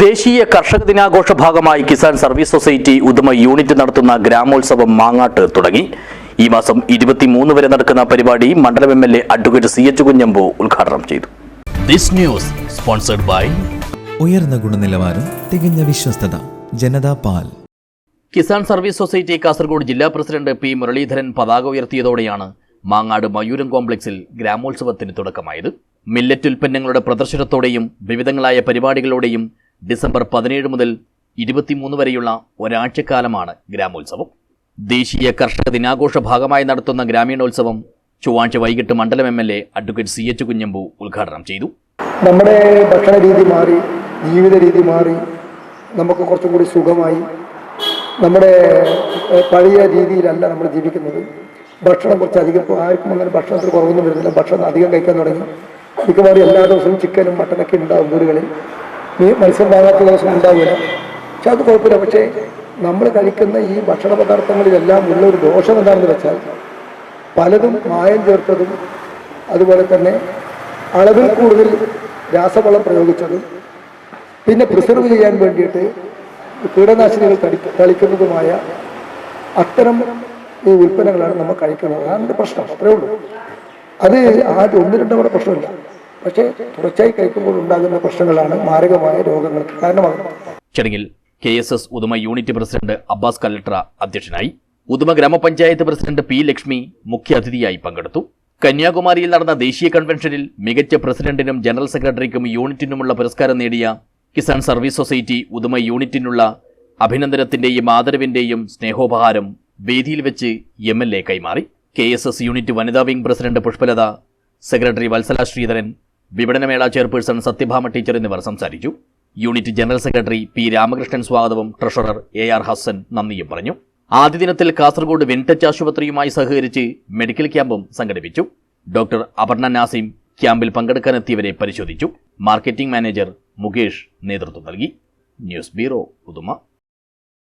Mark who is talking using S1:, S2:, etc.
S1: ദേശീയ കർഷക ദിനാഘോഷ ഭാഗമായി Kisan service society Uduma unit നടത്തുന്ന ഗ്രാമോത്സവം മാങ്ങാട്ട് തുടങ്ങി. ഈ മാസം 23 വരെ നടക്കുന്ന പരിപാടി മണ്ഡലം എംഎൽഎ അഡ്വക്കേറ്റ് CH കുഞ്ഞമ്പു ഉദ്ഘാടനം ചെയ്തു.
S2: ദിസ് ന്യൂസ് സ്പോൺസർഡ് ബൈ
S3: ഉയർന്ന ഗുണനിലവാരം, തികഞ്ഞ വിശ്വസ്തത, ജനതാ പാൽ.
S1: കിസാൻ സർവീസ് സൊസൈറ്റി കാസർഗോഡ് ജില്ലാ പ്രസിഡന്റ് P മുരളീധരൻ പതാക ഉയർത്തിയതോടെയാണ് മാങ്ങാട് മയൂരം കോംപ്ലക്സിൽ ഗ്രാമോത്സവത്തിന് തുടക്കമായത്. മില്ലറ്റ് ഉൽപ്പന്നങ്ങളുടെ പ്രദർശനത്തോടെയും വിവിധങ്ങളായ പരിപാടികളോടെയും ഡിസംബർ 17 മുതൽ 23 വരെയുള്ള ഒരാഴ്ചക്കാലമാണ് ഗ്രാമോത്സവം. ദേശീയ കർഷക ദിനാഘോഷ ഭാഗമായി നടത്തുന്ന ഗ്രാമീണോത്സവം ചൊവ്വാഴ്ച വൈകിട്ട് മണ്ഡലം എംഎൽഎ അഡ്വക്കേറ്റ് CH കുഞ്ഞമ്പു ഉദ്ഘാടനം ചെയ്തു.
S4: നമ്മുടെ ഭക്ഷണ രീതി മാറി, ജീവിത രീതി മാറി, നമുക്ക് കുറച്ചും കൂടി സുഖമായി. നമ്മുടെ പഴയ രീതിയിലല്ല നമ്മൾ ജീവിക്കുന്നത്. ഭക്ഷണം കുറച്ചധികം, ആർക്കും അങ്ങനെ ഭക്ഷണത്തിൽ കുറവൊന്നും വരുന്നില്ല. ഭക്ഷണം അധികം കഴിക്കാൻ തുടങ്ങി. മിക്കവാറും എല്ലാ ദിവസവും ചിക്കനും മട്ടനൊക്കെ ഉണ്ടാവും വീടുകളിൽ. മത്സ്യം വാങ്ങാത്ത ദിവസം ഉണ്ടാവില്ല. പക്ഷെ അത് കുഴപ്പമില്ല. പക്ഷേ നമ്മൾ കഴിക്കുന്ന ഈ ഭക്ഷണ പദാർത്ഥങ്ങളിലെല്ലാം ഉള്ള ഒരു ദോഷം എന്താണെന്ന് വെച്ചാൽ പലതും മായം ചേർത്തതും, അതുപോലെ തന്നെ അളവിൽ കൂടുതൽ രാസവളം പ്രയോഗിച്ചതും, പിന്നെ പ്രിസർവ് ചെയ്യാൻ വേണ്ടിയിട്ട് കീടനാശിനികൾ തളിക്കുന്നതുമായ അത്തരം ഈ ഉൽപ്പന്നങ്ങളാണ് നമ്മൾ കഴിക്കുന്നത്. അതാണ് പ്രശ്നം. അത്രേ ഉള്ളൂ. അത് ആദ്യം 1-2 തവണ പ്രശ്നമില്ല. പക്ഷേ തുടർച്ചയായി കഴിക്കുമ്പോൾ ഉണ്ടാകുന്ന പ്രശ്നങ്ങളാണ് മാരകമായ രോഗങ്ങൾക്ക് കാരണമാകുന്നത്.
S1: ചടങ്ങിൽ KSS Uduma unit president Abbas Kallatra അധ്യക്ഷനായി. ഉദുമ ഗ്രാമപഞ്ചായത്ത് പ്രസിഡന്റ് P ലക്ഷ്മി മുഖ്യാതിഥിയായി പങ്കെടുത്തു. കന്യാകുമാരിയിൽ നടന്ന ദേശീയ കൺവെൻഷനിൽ മികച്ച പ്രസിഡന്റിനും ജനറൽ സെക്രട്ടറിക്കും യൂണിറ്റിനുമുള്ള പുരസ്കാരം നേടിയ കിസാൻ സർവീസ് സൊസൈറ്റി ഉദുമ യൂണിറ്റിനുള്ള അഭിനന്ദനത്തിന്റെയും ആദരവിന്റെയും സ്നേഹോപഹാരം വേദിയിൽ വെച്ച് MLA കൈമാറി. KSS യൂണിറ്റ് വനിതാ wing president Pushpalatha, secretary Vatsala Sreedharan, വിപണനമേള ചെയർപേഴ്സൺ സത്യഭാമ ടീച്ചർ എന്നിവർ സംസാരിച്ചു. Unit general secretary P Ramakrishnan സ്വാഗതവും ട്രഷറർ AR ഹസൻ നന്ദിയും പറഞ്ഞു. ആദ്യ ദിനത്തിൽ കാസർഗോഡ് വിൻടച്ച് ആശുപത്രിയുമായി സഹകരിച്ച് മെഡിക്കൽ ക്യാമ്പും സംഘടിപ്പിച്ചു. ഡോക്ടർ അപർണ നാസിം ക്യാമ്പിൽ പങ്കെടുക്കാനെത്തിയവരെ പരിശോധിച്ചു. മാർക്കറ്റിംഗ് മാനേജർ മുകേഷ് നേതൃത്വം നൽകി. News bureau, Uduma.